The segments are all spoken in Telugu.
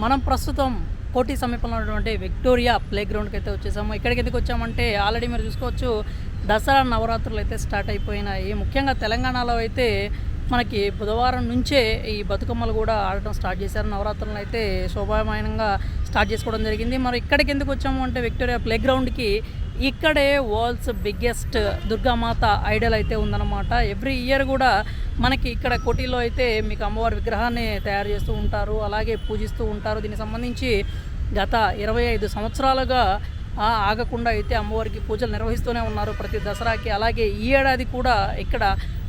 మనం ప్రస్తుతం కోటి సమీపంలో ఉన్నటువంటి విక్టోరియా ప్లే గ్రౌండ్కి అయితే వచ్చేసాము. ఇక్కడికి ఎందుకు వచ్చామంటే ఆల్రెడీ మీరు చూసుకోవచ్చు, దసరా నవరాత్రులు అయితే స్టార్ట్ అయిపోయినాయి. ముఖ్యంగా తెలంగాణలో అయితే మనకి బుధవారం నుంచే ఈ బతుకమ్మలు కూడా ఆడటం స్టార్ట్ చేశారు. నవరాత్రులను అయితే శోభాయమానంగా స్టార్ట్ చేసుకోవడం జరిగింది. మరి ఇక్కడికి ఎందుకు వచ్చాము అంటే విక్టోరియా ప్లే గ్రౌండ్కి ఇక్కడే వరల్డ్స్ బిగ్గెస్ట్ దుర్గామాత ఐడల్ అయితే ఉందన్నమాట. ఎవ్రీ ఇయర్ కూడా మనకి ఇక్కడ కోటిలో అయితే మీకు అమ్మవారి విగ్రహాన్ని తయారు చేస్తూ ఉంటారు, అలాగే పూజిస్తూ ఉంటారు. దీనికి సంబంధించి గత 25 సంవత్సరాలుగా ఆగకుండా అయితే అమ్మవారికి పూజలు నిర్వహిస్తూనే ఉన్నారు ప్రతి దసరాకి. అలాగే ఈ ఏడాది కూడా ఇక్కడ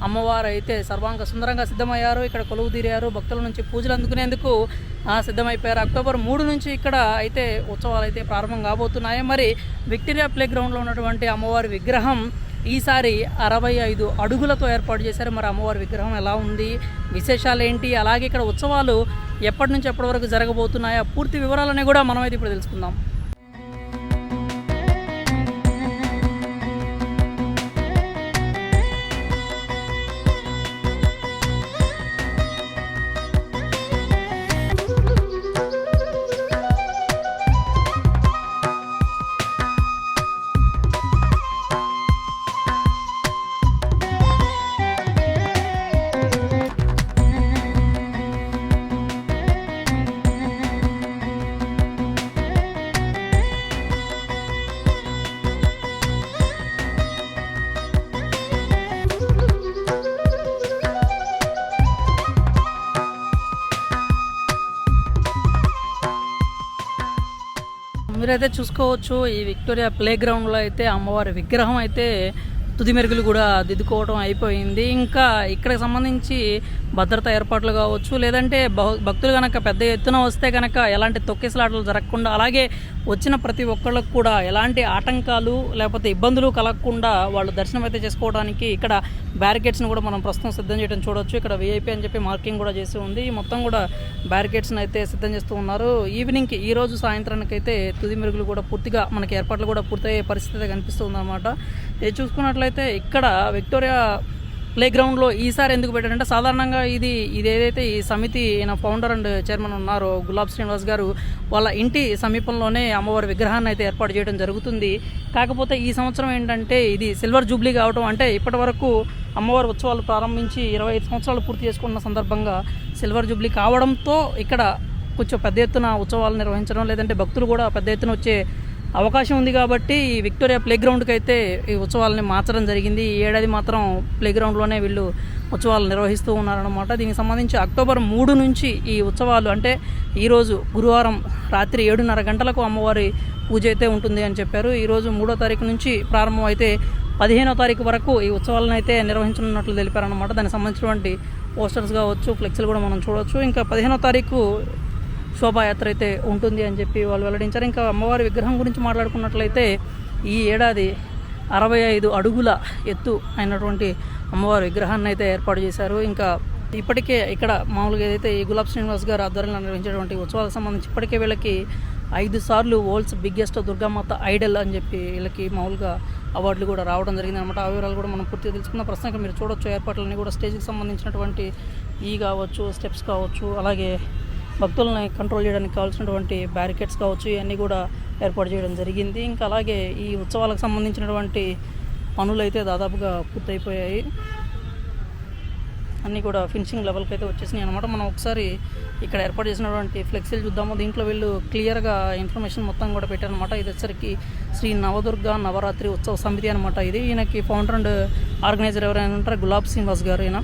అమ్మవారు అయితే సర్వాంగ సుందరంగా సిద్ధమయ్యారు. ఇక్కడ కొలువు తీరారు, భక్తుల నుంచి పూజలు అందుకునేందుకు సిద్ధమైపోయారు. అక్టోబర్ 3 నుంచి ఇక్కడ అయితే ఉత్సవాలు అయితే ప్రారంభం కాబోతున్నాయి. మరి విక్టోరియా ప్లే గ్రౌండ్లో ఉన్నటువంటి అమ్మవారి విగ్రహం ఈసారి 65 అడుగులతో ఏర్పాటు చేశారు. మరి అమ్మవారి విగ్రహం ఎలా ఉంది, విశేషాలు ఏంటి, అలాగే ఇక్కడ ఉత్సవాలు ఎప్పటి నుంచి ఎప్పటి వరకు జరగబోతున్నాయో పూర్తి వివరాలని కూడా మనమైతే ఇప్పుడు తెలుసుకుందాం. మీరైతే చూసుకోవచ్చు, ఈ విక్టోరియా ప్లే గ్రౌండ్లో అయితే అమ్మవారి విగ్రహం అయితే తుది మెరుగులు కూడా దిద్దుకోవడం అయిపోయింది. ఇంకా ఇక్కడికి సంబంధించి భద్రతా ఏర్పాట్లు కావచ్చు, లేదంటే భక్తులు కనుక పెద్ద ఎత్తున వస్తే కనుక ఎలాంటి తొక్కిసలాటలు జరగకుండా, అలాగే వచ్చిన ప్రతి ఒక్కళ్ళకు కూడా ఎలాంటి ఆటంకాలు లేకపోతే ఇబ్బందులు కలగకుండా వాళ్ళు దర్శనం అయితే చేసుకోవడానికి ఇక్కడ బ్యారికేడ్స్ని కూడా మనం ప్రస్తుతం సిద్ధం చేయడం చూడవచ్చు. ఇక్కడ విఐపి అని చెప్పి మార్కింగ్ కూడా చేసి ఉంది. మొత్తం కూడా బ్యారికేడ్స్ని అయితే సిద్ధం చేస్తూ ఉన్నారు. ఈవినింగ్కి ఈరోజు సాయంత్రానికి అయితే తుది మెరుగులు కూడా పూర్తిగా మనకి ఏర్పాట్లు కూడా పూర్తయ్యే పరిస్థితి కనిపిస్తుంది అన్నమాట. ఇది చూసుకున్నట్లయితే ఇక్కడ విక్టోరియా ప్లే గ్రౌండ్లో ఈసారి ఎందుకు పెట్టారంటే, సాధారణంగా ఇది ఏదైతే ఈ సమితి ఫౌండర్ అండ్ చైర్మన్ ఉన్నారో గులాబ్ శ్రీనివాస్ గారు, వాళ్ళ ఇంటి సమీపంలోనే అమ్మవారి విగ్రహాన్ని అయితే ఏర్పాటు చేయడం జరుగుతుంది. కాకపోతే ఈ సంవత్సరం ఏంటంటే ఇది సిల్వర్ జూబ్లీ కావడం, అంటే ఇప్పటి వరకు అమ్మవారి ఉత్సవాలు ప్రారంభించి 25 సంవత్సరాలు పూర్తి చేసుకున్న సందర్భంగా సిల్వర్ జూబ్లీ కావడంతో ఇక్కడ కొంచెం పెద్ద ఎత్తున ఉత్సవాలు నిర్వహించడం, లేదంటే భక్తులు కూడా పెద్ద ఎత్తున వచ్చే అవకాశం ఉంది. కాబట్టి ఈ విక్టోరియా ప్లే గ్రౌండ్కి అయితే ఈ ఉత్సవాలని మార్చడం జరిగింది. ఈ ఏడాది మాత్రం ప్లే గ్రౌండ్లోనే వీళ్ళు ఉత్సవాలు నిర్వహిస్తూ ఉన్నారన్నమాట. దీనికి సంబంధించి అక్టోబర్ 3 నుంచి ఈ ఉత్సవాలు, అంటే ఈరోజు గురువారం రాత్రి 7:30 గంటలకు అమ్మవారి పూజ అయితే ఉంటుంది అని చెప్పారు. ఈరోజు 3వ తారీఖు నుంచి ప్రారంభం అయితే 15వ తారీఖు వరకు ఈ ఉత్సవాలను అయితే నిర్వహించనున్నట్లు తెలిపారన్నమాట. దానికి సంబంధించినటువంటి పోస్టర్స్ కావచ్చు, ఫ్లెక్సీలు కూడా మనం చూడవచ్చు. ఇంకా 15వ తారీఖు శోభాయాత్ర అయితే ఉంటుంది అని చెప్పి వాళ్ళు వెల్లడించారు. ఇంకా అమ్మవారి విగ్రహం గురించి మాట్లాడుకున్నట్లయితే ఈ ఏడాది 65 అడుగుల ఎత్తు అయినటువంటి అమ్మవారి విగ్రహాన్ని అయితే ఏర్పాటు చేశారు. ఇంకా ఇప్పటికే ఇక్కడ మామూలుగా ఏదైతే ఈ గులాబ్ శ్రీనివాస్ గారు ఆధ్వర్యంలో నిర్వహించేటువంటి ఉత్సవాలకు సంబంధించి ఇప్పటికే వీళ్ళకి 5 సార్లు వరల్డ్స్ బిగ్గెస్ట్ దుర్గామాత ఐడల్ అని చెప్పి వీళ్ళకి మామూలుగా అవార్డులు కూడా రావడం జరిగింది అనమాట. ఆ వివరాలు కూడా మనం పూర్తిగా తెలుసుకున్న ప్రస్తుతం మీరు చూడొచ్చు. ఏర్పాట్లన్నీ కూడా స్టేజ్కి సంబంధించినటువంటి కావచ్చు, స్టెప్స్ కావచ్చు, అలాగే భక్తులని కంట్రోల్ చేయడానికి కావాల్సినటువంటి బ్యారికేడ్స్ కావచ్చు, ఇవన్నీ కూడా ఏర్పాటు చేయడం జరిగింది. ఇంకా అలాగే ఈ ఉత్సవాలకు సంబంధించినటువంటి పనులు అయితే దాదాపుగా పూర్తయిపోయాయి. అన్నీ కూడా ఫినిషింగ్ లెవెల్కి అయితే వచ్చేసినాయి అనమాట. మనం ఒకసారి ఇక్కడ ఏర్పాటు చేసినటువంటి ఫ్లెక్సీలు చూద్దాము. దీంట్లో వీళ్ళు క్లియర్గా ఇన్ఫర్మేషన్ మొత్తం కూడా పెట్టారనమాట. ఇది వచ్చరికి శ్రీ నవదుర్గ నవరాత్రి ఉత్సవ సమితి అనమాట. ఈయనకి ఫౌండర్ అండ్ ఆర్గనైజర్ ఎవరైనా ఉంటారు గులాబ్ శ్రీనివాస్ గారు. ఈయన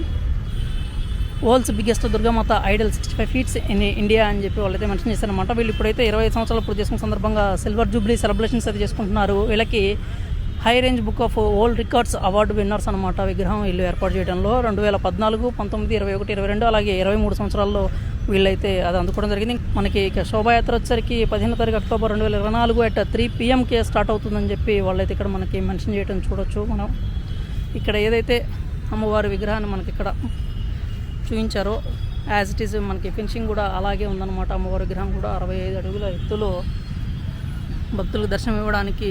world's biggest Durgamata Idol 65 feets in India అని చెప్పి వాళ్ళైతే మెన్షన్ చేశారనమాట. వీళ్ళు ఇప్పుడైతే 25 సంవత్సరాలు పూర్తి చేసుకున్న సందర్భంగా సిల్వర్ జూబ్లీ సెలబ్రేషన్స్ అయితే చేసుకుంటున్నారు. వీళ్ళకి high range book of world records award winners అనమాట. విగ్రహం వీళ్ళు ఏర్పాటు చేయడంలో 2014, 19, 21, 22 అలాగే 23 సంవత్సరాల్లో వీళ్ళైతే అది అందుకోవడం జరిగింది. మనకి ఇక శోభాయాత్ర వచ్చరికి 15వ తారీఖు అక్టోబర్ 2024 at 3 PM స్టార్ట్ అవుతుందని చెప్పి వాళ్ళైతే ఇక్కడ మనకి మెన్షన్ చేయడం చూడొచ్చు. మనం ఇక్కడ ఏదైతే అమ్మవారి విగ్రహాన్ని మనకి ఇక్కడ చూపించారో యాజ్ ఇట్ ఈజ్ మనకి ఫినిషింగ్ కూడా అలాగే ఉందన్నమాట. అమ్మవారి విగ్రహం కూడా 65 అడుగుల ఎత్తులో భక్తులకు దర్శనం ఇవ్వడానికి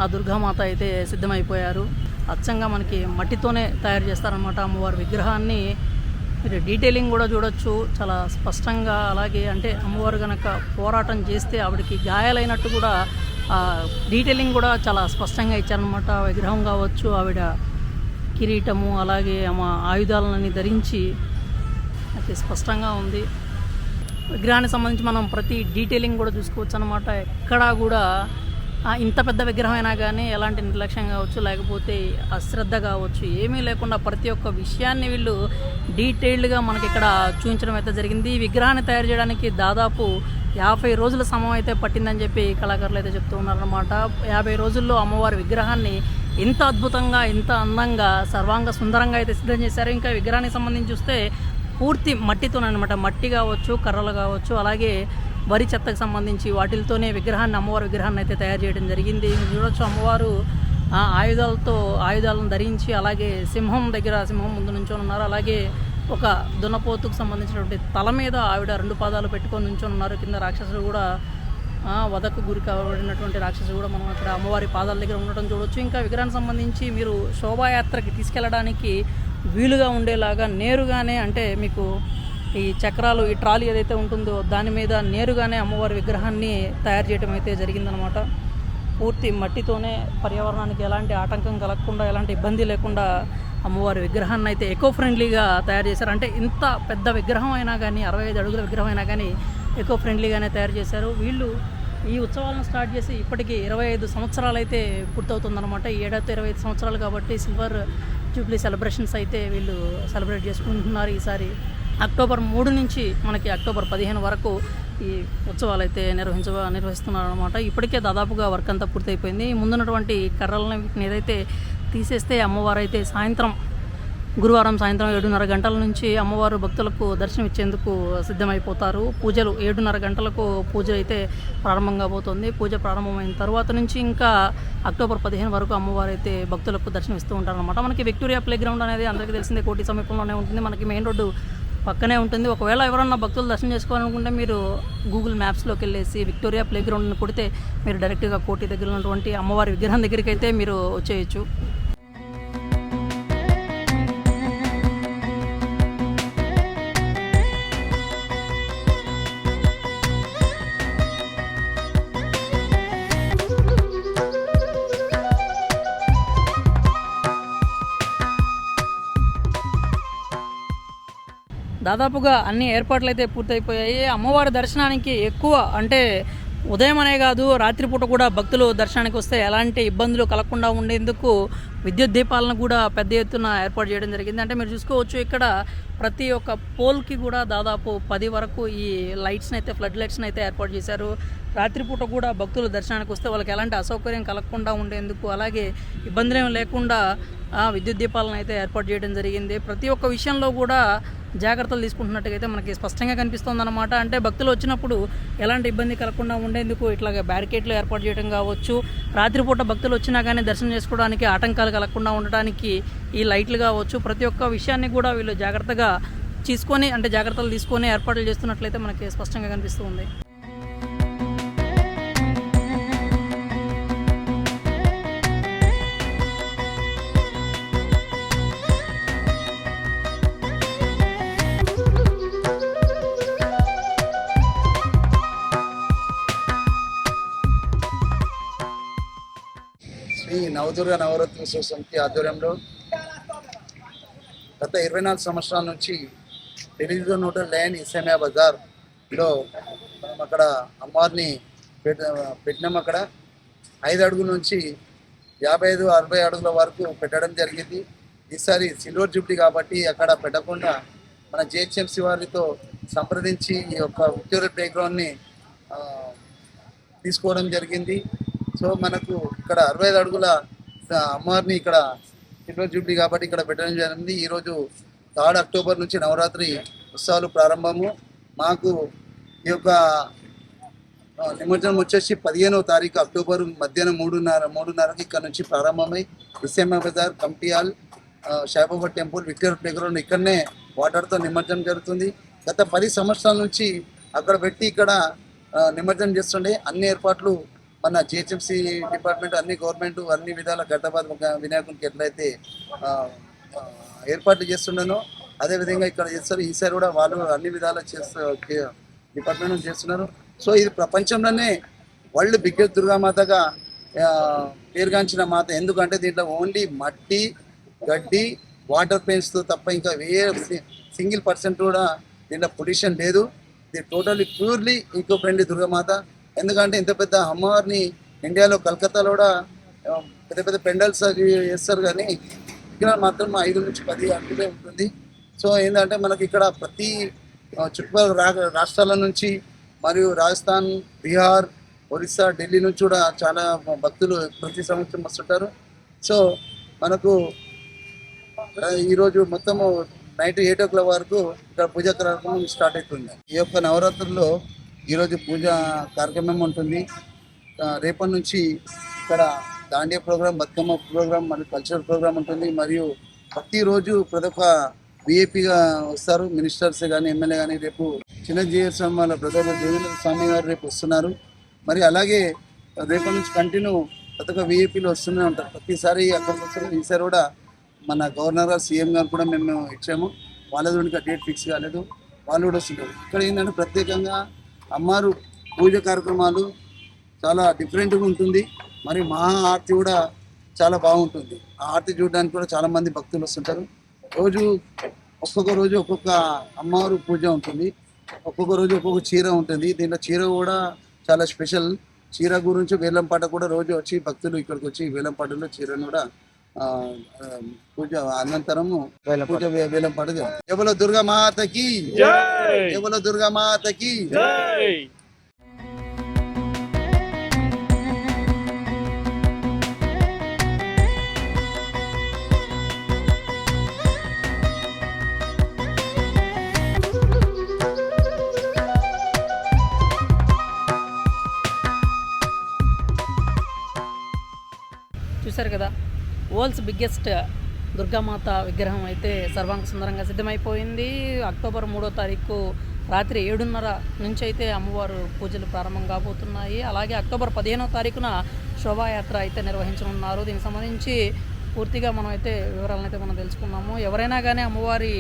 ఆ దుర్గామాత అయితే సిద్ధమైపోయారు. అచ్చంగా మనకి మట్టితోనే తయారు చేస్తారనమాట అమ్మవారి విగ్రహాన్ని. మీరు డీటెయిలింగ్ కూడా చూడొచ్చు చాలా స్పష్టంగా. అలాగే అంటే అమ్మవారు కనుక పోరాటం చేస్తే ఆవిడకి గాయాలైనట్టు కూడా డీటెయిలింగ్ కూడా చాలా స్పష్టంగా ఇచ్చారనమాట. విగ్రహం కావచ్చు, ఆవిడ కిరీటము, అలాగే ఆమె ఆయుధాలని ధరించి అయితే స్పష్టంగా ఉంది. విగ్రహానికి సంబంధించి మనం ప్రతి డీటెయిలింగ్ కూడా చూసుకోవచ్చు అనమాట. ఎక్కడా కూడా ఇంత పెద్ద విగ్రహం అయినా కానీ ఎలాంటి నిర్లక్ష్యం కావచ్చు, లేకపోతే అశ్రద్ధ కావచ్చు, ఏమీ లేకుండా ప్రతి ఒక్క విషయాన్ని వీళ్ళు డీటెయిల్డ్గా మనకి ఇక్కడ చూపించడం అయితే జరిగింది. ఈ విగ్రహాన్ని తయారు చేయడానికి దాదాపు 50 రోజుల సమయం అయితే పట్టిందని చెప్పి కళాకారులు అయితే చెప్తూ ఉన్నారన్నమాట. 50 రోజుల్లో అమ్మవారి విగ్రహాన్ని ఇంత అద్భుతంగా, ఇంత అందంగా, సర్వాంగ సుందరంగా అయితే సిద్ధం చేశారు. ఇంకా విగ్రహానికి సంబంధించి చూస్తే పూర్తి మట్టితోనమాట, మట్టి కావచ్చు, కర్రలు కావచ్చు, అలాగే వరి చెత్తకు సంబంధించి వాటితోనే అమ్మవారి విగ్రహాన్ని అయితే తయారు చేయడం జరిగింది. చూడొచ్చు అమ్మవారు ఆయుధాలను ధరించి, అలాగే సింహం ముందు నుంచొని ఉన్నారు. అలాగే ఒక దున్నపోతుకు సంబంధించినటువంటి తల మీద ఆవిడ 2 పాదాలు పెట్టుకొని నుంచొని ఉన్నారు. కింద రాక్షసులు కూడా వధకు గురి కాబడినటువంటి రాక్షసులు కూడా మనం అక్కడ అమ్మవారి పాదాల దగ్గర ఉండటం చూడవచ్చు. ఇంకా విగ్రహానికి సంబంధించి మీరు శోభాయాత్రకి తీసుకెళ్ళడానికి వీలుగా ఉండేలాగా నేరుగానే, అంటే మీకు ఈ చక్రాలు, ఈ ట్రాలీ ఏదైతే ఉంటుందో దాని మీద నేరుగానే అమ్మవారి విగ్రహాన్ని తయారు చేయడం అయితే జరిగిందనమాట. పూర్తి మట్టితోనే పర్యావరణానికి ఎలాంటి ఆటంకం కలగకుండా, ఎలాంటి ఇబ్బంది లేకుండా అమ్మవారి విగ్రహాన్ని అయితే ఎకో ఫ్రెండ్లీగా తయారు చేశారు. అంటే ఇంత పెద్ద విగ్రహం అయినా కానీ, 65 అడుగుల విగ్రహం అయినా కానీ ఎకో ఫ్రెండ్లీగానే తయారు చేశారు. వీళ్ళు ఈ ఉత్సవాలను స్టార్ట్ చేసి ఇప్పటికీ 25 సంవత్సరాలు అయితే పూర్తవుతుందన్నమాట. ఈ ఏడాదితో 25 సంవత్సరాలు కాబట్టి సిల్వర్ జూబ్లీ సెలబ్రేషన్స్ అయితే వీళ్ళు సెలబ్రేట్ చేసుకుంటున్నారు. ఈసారి అక్టోబర్ 3 నుంచి మనకి అక్టోబర్ 15 వరకు ఈ ఉత్సవాలు అయితే నిర్వహిస్తున్నారు అనమాట. ఇప్పటికే దాదాపుగా వర్క్ అంతా పూర్తయిపోయింది. ముందున్నటువంటి కర్రలను వీటిని ఏదైతే తీసేస్తే అమ్మవారు అయితే గురువారం సాయంత్రం 7:30 గంటల నుంచి అమ్మవారు భక్తులకు దర్శనం ఇచ్చేందుకు సిద్ధమైపోతారు. పూజలు 7:30 గంటలకు పూజ అయితే ప్రారంభం కాబోతుంది. పూజ ప్రారంభమైన తర్వాత నుంచి ఇంకా అక్టోబర్ 15 వరకు అమ్మవారు అయితే భక్తులకు దర్శనం ఇస్తూ ఉంటారనమాట. మనకి విక్టోరియా ప్లే గ్రౌండ్ అనేది అందరికీ తెలిసిందే, కోటి సమీపంలోనే ఉంటుంది. మనకి మెయిన్ రోడ్డు పక్కనే ఉంటుంది. ఒకవేళ ఎవరన్నా భక్తులు దర్శనం చేసుకోవాలనుకుంటే మీరు గూగుల్ మ్యాప్స్లోకి వెళ్ళేసి విక్టోరియా ప్లే గ్రౌండ్ని కొడితే మీరు డైరెక్ట్గా కోటి దగ్గర ఉన్నటువంటి అమ్మవారి విగ్రహం దగ్గరికి అయితే మీరు వచ్చేయచ్చు. దాదాపుగా అన్ని ఏర్పాట్లు అయితే పూర్తయిపోయాయి. అమ్మవారి దర్శనానికి ఎక్కువ అంటే ఉదయం అనే కాదు, రాత్రిపూట కూడా భక్తులు దర్శనానికి వస్తే ఎలాంటి ఇబ్బందులు కలగకుండా ఉండేందుకు విద్యుత్ దీపాలను కూడా పెద్ద ఎత్తున ఏర్పాటు చేయడం జరిగింది. అంటే మీరు చూసుకోవచ్చు ఇక్కడ ప్రతి ఒక్క పోల్కి కూడా దాదాపు 10 వరకు ఈ లైట్స్ని అయితే, ఫ్లడ్ లైట్స్ని అయితే ఏర్పాటు చేశారు. రాత్రిపూట కూడా భక్తులు దర్శనానికి వస్తే వాళ్ళకి ఎలాంటి అసౌకర్యం కలగకుండా ఉండేందుకు, అలాగే ఇబ్బందులు ఏమి లేకుండా విద్యుత్ దీపాలను అయితే ఏర్పాటు చేయడం జరిగింది. ప్రతి ఒక్క విషయంలో కూడా జాగ్రత్తలు తీసుకుంటున్నట్టుగా అయితే మనకి స్పష్టంగా కనిపిస్తుంది అన్నమాట. అంటే భక్తులు వచ్చినప్పుడు ఎలాంటి ఇబ్బంది కలగకుండా ఉండేందుకు ఇట్లాగ బ్యారికేడ్లు ఏర్పాటు చేయడం కావచ్చు, రాత్రిపూట భక్తులు వచ్చినా కానీ దర్శనం చేసుకోవడానికి ఆటంకాలు కలగకుండా ఉండడానికి ఈ లైట్లు కావచ్చు, ప్రతి ఒక్క విషయాన్ని కూడా వీళ్ళు జాగ్రత్తలు తీసుకొని ఏర్పాట్లు చేస్తున్నట్లయితే మనకి స్పష్టంగా కనిపిస్తూ ఉంది. శ్రీ నవదుర్గ నవరత్నోత్సవ సమితి ఆధ్వర్యంలో గత 24 సంవత్సరాల నుంచి టెలివిజన్ హోటల్ లైన్ ఇస్లామియా బజార్లో మనం అక్కడ అమ్మవారిని పెట్టినాం. అక్కడ 5 అడుగుల నుంచి 55-60 అడుగుల వరకు పెట్టడం జరిగింది. ఈసారి సిల్వర్ జూబ్లీ కాబట్టి అక్కడ పెట్టకుండా మన జిహెచ్ఎంసీ వారితో సంప్రదించి ఈ యొక్క విక్టోరియా ప్లే గ్రౌండ్ని తీసుకోవడం జరిగింది. సో మనకు ఇక్కడ 65 అడుగుల అమ్మవారిని ఇక్కడ సిల్వర్ జూబ్లీ కాబట్టి ఇక్కడ పెట్టడం జరిగింది. ఈరోజు 3 అక్టోబర్ నుంచి నవరాత్రి ఉత్సవాలు ప్రారంభము. మాకు ఈ యొక్క నిమజ్జనం వచ్చేసి 15వ తారీఖు అక్టోబర్ మధ్యాహ్నం 3:30కి ఇక్కడ నుంచి ప్రారంభమై Islamia Bazaar, committee hall, Saibaba temple, Victoria play ground ఇక్కడనే వాటర్తో నిమజ్జనం జరుగుతుంది. గత 10 సంవత్సరాల నుంచి అక్కడ పెట్టి ఇక్కడ నిమజ్జనం చేస్తుండే. అన్ని ఏర్పాట్లు మన జిహెచ్ఎంసీ డిపార్ట్మెంట్, అన్ని గవర్నమెంట్ అన్ని విధాల ఖైరతాబాద్ వినాయకునికి ఎట్లయితే ఏర్పాట్లు చేస్తుండనో అదేవిధంగా ఇక్కడ చేస్తారు. ఈసారి కూడా వాళ్ళు అన్ని విధాలా డిపార్ట్మెంట్ చేస్తున్నారు. సో ఇది ప్రపంచంలోనే వరల్డ్ బిగ్గెస్ట్ దుర్గామాతగా పేరుగాంచిన మాత. ఎందుకంటే దీంట్లో ఓన్లీ మట్టి, గడ్డి, వాటర్ పెయింట్స్తో తప్ప ఇంకా సింగిల్ పర్సెంట్ కూడా దీంట్లో పొల్యూషన్ లేదు. ఇది totally purely eco friendly Durgamata. ఎందుకంటే ఇంత పెద్ద అమ్మవారిని ఇండియాలో కలకత్తాలో కూడా పెద్ద పెద్ద పెండల్స్ చేస్తారు, కానీ ఇక్కడ మాత్రం 5 నుంచి 10 అడుగులే ఉంటుంది. సో ఏంటంటే మనకి ఇక్కడ ప్రతి చుట్టుపక్కల రాష్ట్రాల నుంచి మరియు రాజస్థాన్, బీహార్, ఒరిస్సా, ఢిల్లీ నుంచి కూడా చాలా భక్తులు ప్రతి సంవత్సరం వస్తుంటారు. సో మనకు ఈరోజు మొత్తము నైట్ 8 o'clock వరకు ఇక్కడ పూజా కార్యక్రమం స్టార్ట్ అవుతుంది. ఈ యొక్క నవరాత్రుల్లో ఈరోజు పూజా కార్యక్రమం ఉంటుంది. రేపటి నుంచి ఇక్కడ దాండియా ప్రోగ్రామ్, బతుకమ్మ ప్రోగ్రామ్ మరియు కల్చరల్ ప్రోగ్రామ్ ఉంటుంది. మరియు ప్రతిరోజు ప్రతి ఒక్క విఐపిగా వస్తారు, మినిస్టర్స్ కానీ, ఎమ్మెల్యే కానీ. రేపు చిన్నజీవ స్వామి వాళ్ళ బ్రదర్ దేవేంద్ర స్వామి గారు రేపు వస్తున్నారు. మరి అలాగే రేపటి నుంచి కంటిన్యూ ప్రతి ఒక్క విఐపీలు వస్తూనే ఉంటారు. ప్రతిసారి అక్కడికి వస్తున్నారు. ఈసారి కూడా మన గవర్నర్ గారు, సీఎం గారు కూడా మేము ఇచ్చాము. వాళ్ళది ఇంకా డేట్ ఫిక్స్ కాలేదు, వాళ్ళు కూడా వస్తుంటారు. ఇక్కడ ఏంటంటే ప్రత్యేకంగా అమ్మవారు పూజ కార్యక్రమాలు చాలా డిఫరెంట్గా ఉంటుంది. మరి మహా ఆరతి కూడా చాలా బాగుంటుంది. ఆ ఆరతి చూడడానికి కూడా చాలామంది భక్తులు వస్తుంటారు. ఒక్కొక్క రోజు ఒక్కొక్క అమ్మవారు పూజ ఉంటుంది. ఒక్కొక్క రోజు ఒక్కొక్క చీర ఉంటుంది. దీంట్లో చీర కూడా చాలా స్పెషల్. చీర గురించి వేలంపాట కూడా రోజు వచ్చి భక్తులు ఇక్కడికి వచ్చి వేలంపాటలో చీరను కూడా పూజ అనంతరము పూజ వేలంపాట. ఎవల దుర్గా మాతకి, ఎవల దుర్గా మాతకి. చూశారు కదా, వరల్డ్స్ బిగ్గెస్ట్ దుర్గామాత విగ్రహం అయితే సర్వాంగ సుందరంగా సిద్ధమైపోయింది. అక్టోబర్ 3వ తారీఖు రాత్రి 7:30 నుంచి అయితే అమ్మవారు పూజలు ప్రారంభం కాబోతున్నాయి. అలాగే అక్టోబర్ 15వ తారీఖున శోభాయాత్ర అయితే నిర్వహించనున్నారు. దీనికి సంబంధించి పూర్తిగా మనం అయితే వివరాలను అయితే మనం తెలుసుకున్నాము. ఎవరైనా కానీ అమ్మవారి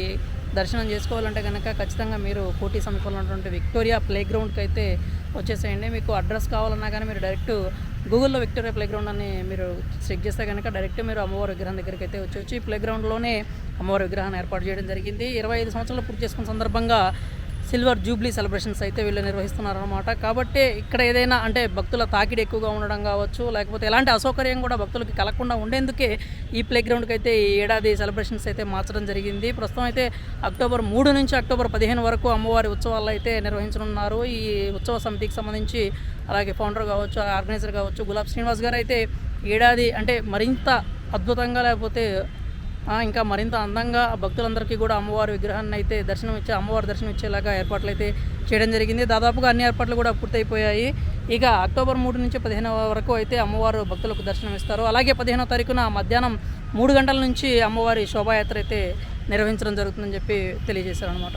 దర్శనం చేసుకోవాలంటే కనుక ఖచ్చితంగా మీరు కోటి సమీపంలో ఉన్నటువంటి విక్టోరియా ప్లే గ్రౌండ్కి అయితే వచ్చేసేయండి. మీకు అడ్రస్ కావాలన్నా కానీ మీరు డైరెక్ట్ గూగుల్లో విక్టోరియా ప్లే గ్రౌండ్ అని మీరు చెక్ చేస్తే కనుక డైరెక్ట్ మీరు అమ్మవారి విగ్రహం దగ్గరికి అయితే వచ్చి ఈ ప్లే గ్రౌండ్లోనే అమ్మవారి విగ్రహాన్ని ఏర్పాటు చేయడం జరిగింది. 25 సంవత్సరాలు పూర్తి చేసుకున్న సందర్భంగా సిల్వర్ జూబ్లీ సెలబ్రేషన్స్ అయితే వీళ్ళు నిర్వహిస్తున్నారన్నమాట. కాబట్టి ఇక్కడ ఏదైనా అంటే భక్తుల తాకిడి ఎక్కువగా ఉండడం కావచ్చు, లేకపోతే ఎలాంటి అసౌకర్యం కూడా భక్తులకి కలగకుండా ఉండేందుకే ఈ ప్లే గ్రౌండ్కి అయితే ఈ ఏడాది సెలబ్రేషన్స్ అయితే మార్చడం జరిగింది. ప్రస్తుతం అయితే అక్టోబర్ 3 నుంచి అక్టోబర్ 15 వరకు అమ్మవారి ఉత్సవాలు అయితే నిర్వహించనున్నారు. ఈ ఉత్సవ సమితికి సంబంధించి అలాగే ఫౌండర్ కావచ్చు, ఆర్గనైజర్ కావచ్చు గులాబ్ శ్రీనివాస్ గారు అయితే ఏడాది అంటే మరింత అద్భుతంగా లేకపోతే ఇంకా మరింత అందంగా భక్తులందరికీ కూడా అమ్మవారి విగ్రహాన్ని అయితే అమ్మవారి దర్శనం ఇచ్చేలాగా ఏర్పాట్లు అయితే చేయడం జరిగింది. దాదాపుగా అన్ని ఏర్పాట్లు కూడా పూర్తయిపోయాయి. ఇక అక్టోబర్ 3 నుంచి 15 వరకు అయితే అమ్మవారు భక్తులకు దర్శనం ఇస్తారు. అలాగే 15వ తారీఖున మధ్యాహ్నం 3 గంటల నుంచి అమ్మవారి శోభాయాత్ర అయితే నిర్వహించడం జరుగుతుందని చెప్పి తెలియజేశారు అన్నమాట.